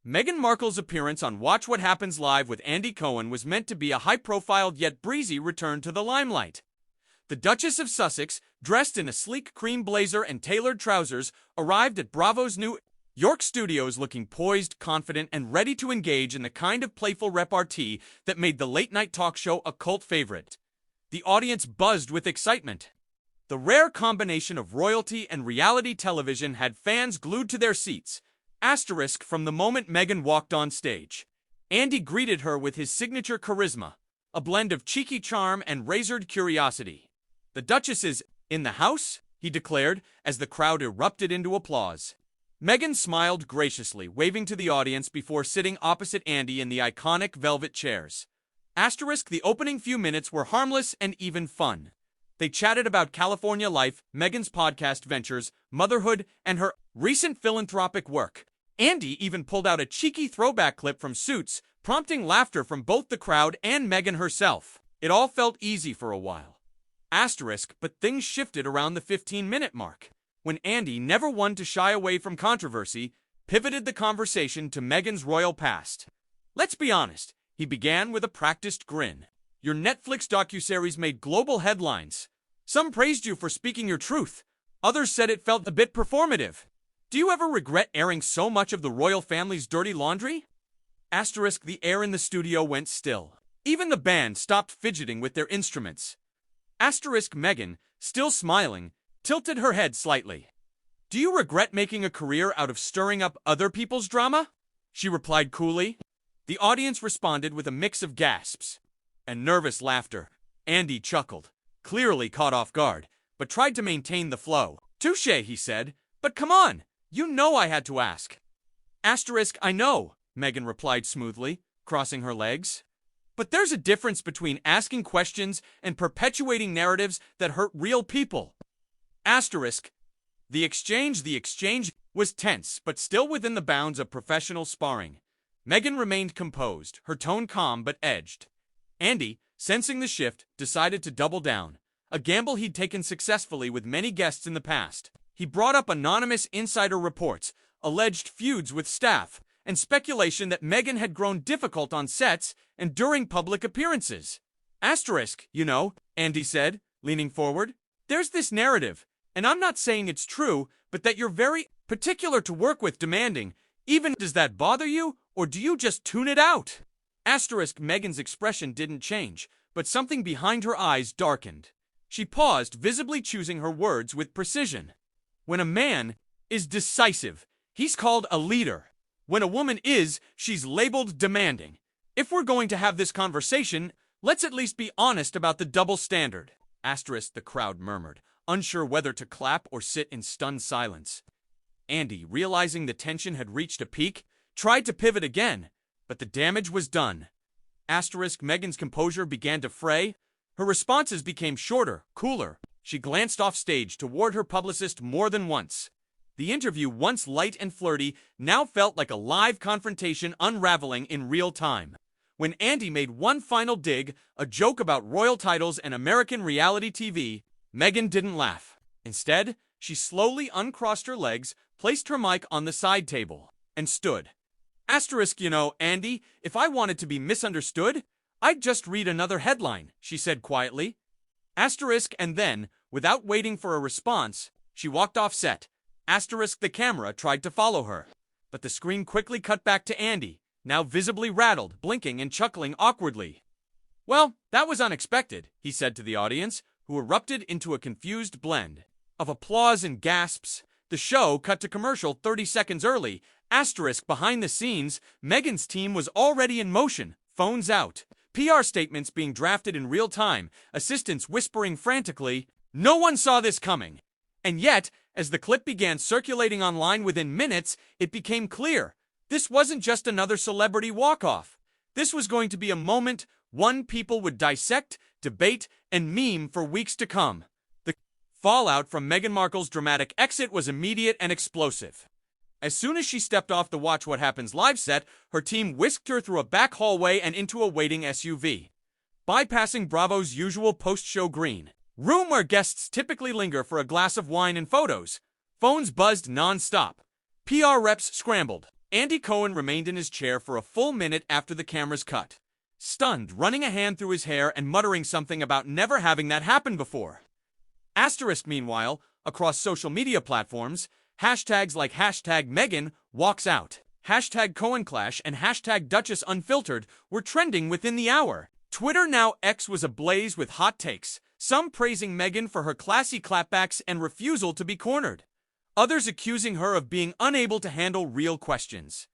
Meghan Markle's appearance on Watch What Happens Live with Andy Cohen was meant to be a high-profile yet breezy return to the limelight. The Duchess of Sussex, dressed in a sleek cream blazer and tailored trousers, arrived at Bravo's New York studios looking poised, confident, and ready to engage in the kind of playful repartee that made the late-night talk show a cult favorite. The audience buzzed with excitement. The rare combination of royalty and reality television had fans glued to their seats. Asterisk from the moment Meghan walked on stage. Andy greeted her with his signature charisma, a blend of cheeky charm and razored curiosity. "The Duchess is in the house," he declared as the crowd erupted into applause. Meghan smiled graciously, waving to the audience before sitting opposite Andy in the iconic velvet chairs. Asterisk the opening few minutes were harmless and even fun. They chatted about California life, Meghan's podcast ventures, motherhood, and her recent philanthropic work. Andy even pulled out a cheeky throwback clip from Suits, prompting laughter from both the crowd and Meghan herself. It all felt easy for a while. Asterisk, but things shifted around the 15-minute mark, when Andy, never one to shy away from controversy, pivoted the conversation to Meghan's royal past. "Let's be honest," he began with a practiced grin. "Your Netflix docuseries made global headlines. Some praised you for speaking your truth. Others said it felt a bit performative. Do you ever regret airing so much of the royal family's dirty laundry?" Asterisk the air in the studio went still. Even the band stopped fidgeting with their instruments. Asterisk Meghan, still smiling, tilted her head slightly. "Do you regret making a career out of stirring up other people's drama?" she replied coolly. The audience responded with a mix of gasps and nervous laughter. Andy chuckled, clearly caught off guard, but tried to maintain the flow. "Touché," he said, "but come on, you know I had to ask." Asterisk, "I know," Meghan replied smoothly, crossing her legs. "But there's a difference between asking questions and perpetuating narratives that hurt real people." Asterisk. The exchange was tense, but still within the bounds of professional sparring. Meghan remained composed, her tone calm but edged. Andy, sensing the shift, decided to double down, a gamble he'd taken successfully with many guests in the past. He brought up anonymous insider reports, alleged feuds with staff, and speculation that Meghan had grown difficult on sets and during public appearances. Asterisk, "You know," Andy said, leaning forward, "there's this narrative, and I'm not saying it's true, but that you're very particular to work with, demanding. Even does that bother you, or do you just tune it out?" Asterisk Meghan's expression didn't change, but something behind her eyes darkened. She paused, visibly choosing her words with precision. When a man is decisive, he's called a leader. When a woman is, she's labeled demanding. If we're going to have this conversation, let's at least be honest about the double standard. Asterisk the crowd murmured, unsure whether to clap or sit in stunned silence. Andy, realizing the tension had reached a peak, tried to pivot again, but the damage was done. Asterisk Meghan's composure began to fray. Her responses became shorter, cooler. She glanced off stage toward her publicist more than once. The interview, once light and flirty, now felt like a live confrontation unraveling in real time. When Andy made one final dig, a joke about royal titles and American reality TV, Meghan didn't laugh. Instead, she slowly uncrossed her legs, placed her mic on the side table, and stood. Asterisk, "You know, Andy, if I wanted to be misunderstood, I'd just read another headline," she said quietly. Asterisk, and then, without waiting for a response, she walked off set. Asterisk the camera tried to follow her, but the screen quickly cut back to Andy, now visibly rattled, blinking and chuckling awkwardly. "Well, that was unexpected," he said to the audience, who erupted into a confused blend of applause and gasps. The show cut to commercial 30 seconds early. Asterisk behind the scenes, Meghan's team was already in motion, phones out, PR statements being drafted in real time, assistants whispering frantically. No one saw this coming. And yet, as the clip began circulating online within minutes, it became clear. This wasn't just another celebrity walk-off. This was going to be a moment one people would dissect, debate, and meme for weeks to come. The fallout from Meghan Markle's dramatic exit was immediate and explosive. As soon as she stepped off the Watch What Happens Live set, her team whisked her through a back hallway and into a waiting SUV. Bypassing Bravo's usual post-show green room where guests typically linger for a glass of wine and photos, phones buzzed non-stop. PR reps scrambled. Andy Cohen remained in his chair for a full minute after the cameras cut, stunned, running a hand through his hair and muttering something about never having that happen before. Meanwhile, across social media platforms, hashtags like hashtag Meghan walks out, hashtag CohenClash, and hashtag Duchess Unfiltered were trending within the hour. Twitter, now X, was ablaze with hot takes, some praising Meghan for her classy clapbacks and refusal to be cornered, others accusing her of being unable to handle real questions.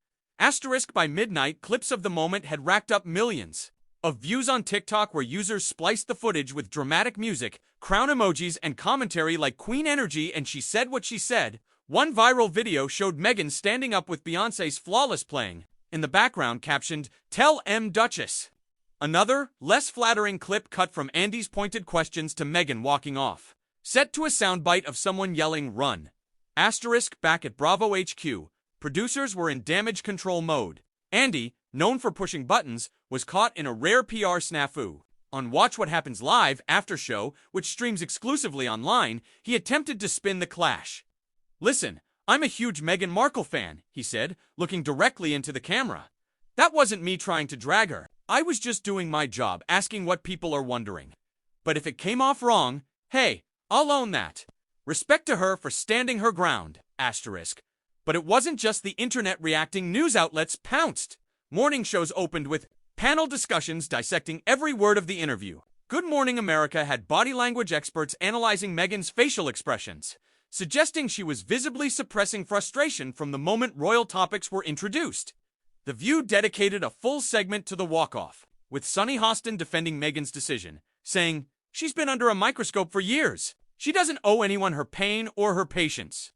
By midnight, clips of the moment had racked up millions of views on TikTok, where users spliced the footage with dramatic music, crown emojis, and commentary like Queen Energy and She Said What She Said. One viral video showed Meghan standing up with Beyoncé's Flawless playing, in the background captioned, "Tell M Duchess." Another, less flattering clip cut from Andy's pointed questions to Meghan walking off, set to a soundbite of someone yelling, "Run." Back at Bravo HQ, producers were in damage control mode. Andy, known for pushing buttons, was caught in a rare PR snafu. On Watch What Happens Live after show, which streams exclusively online, he attempted to spin the clash. "Listen, I'm a huge Meghan Markle fan," he said, looking directly into the camera. "That wasn't me trying to drag her. I was just doing my job, asking what people are wondering. But if it came off wrong, hey, I'll own that. Respect to her for standing her ground." But it wasn't just the internet reacting. News outlets pounced. Morning shows opened with panel discussions dissecting every word of the interview. Good Morning America had body language experts analyzing Meghan's facial expressions, suggesting she was visibly suppressing frustration from the moment royal topics were introduced. The View dedicated a full segment to the walk-off, with Sunny Hostin defending Meghan's decision, saying, "She's been under a microscope for years. She doesn't owe anyone her pain or her patience."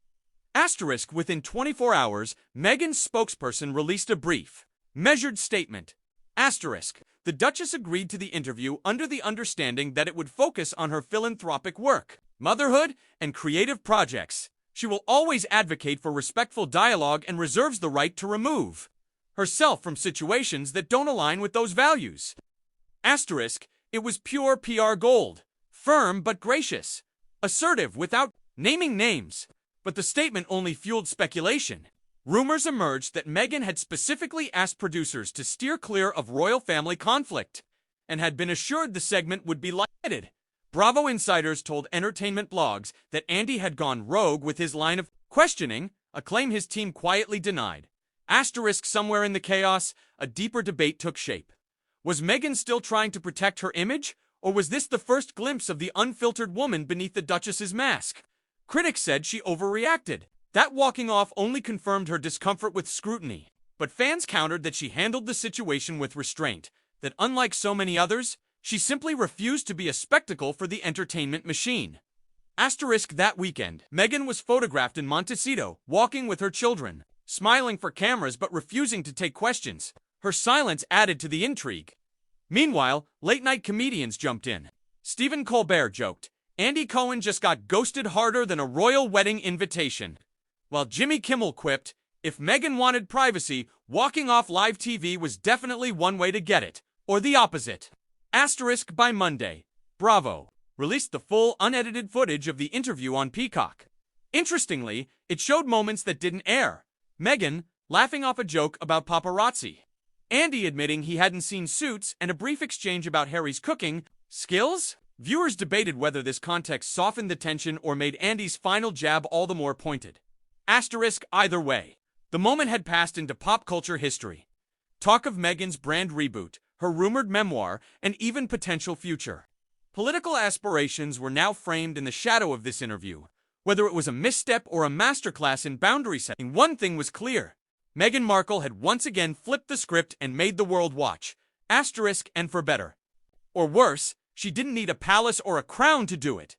Within 24 hours, Meghan's spokesperson released a brief, measured statement. The Duchess agreed to the interview under the understanding that it would focus on her philanthropic work, motherhood, and creative projects. She will always advocate for respectful dialogue and reserves the right to remove herself from situations that don't align with those values. It was pure PR gold, firm but gracious, assertive without naming names. But the statement only fueled speculation. Rumors emerged that Meghan had specifically asked producers to steer clear of royal family conflict, and had been assured the segment would be lighthearted. Bravo insiders told entertainment blogs that Andy had gone rogue with his line of questioning, a claim his team quietly denied. Somewhere in the chaos, a deeper debate took shape. Was Meghan still trying to protect her image, or was this the first glimpse of the unfiltered woman beneath the Duchess's mask? Critics said she overreacted. That walking off only confirmed her discomfort with scrutiny. But fans countered that she handled the situation with restraint, that unlike so many others, she simply refused to be a spectacle for the entertainment machine. That weekend, Meghan was photographed in Montecito, walking with her children, smiling for cameras but refusing to take questions. Her silence added to the intrigue. Meanwhile, late-night comedians jumped in. Stephen Colbert joked, "Andy Cohen just got ghosted harder than a royal wedding invitation." While Jimmy Kimmel quipped, if Meghan wanted privacy, walking off live TV was definitely one way to get it, or the opposite. By Monday, Bravo released the full, unedited footage of the interview on Peacock. Interestingly, it showed moments that didn't air. Meghan laughing off a joke about paparazzi, Andy admitting he hadn't seen Suits, and a brief exchange about Harry's cooking skills. Viewers debated whether this context softened the tension or made Andy's final jab all the more pointed. Either way, the moment had passed into pop culture history. Talk of Meghan's brand reboot, her rumored memoir, and even potential future political aspirations were now framed in the shadow of this interview. Whether it was a misstep or a masterclass in boundary setting, one thing was clear. Meghan Markle had once again flipped the script and made the world watch. And for better. Or worse, she didn't need a palace or a crown to do it.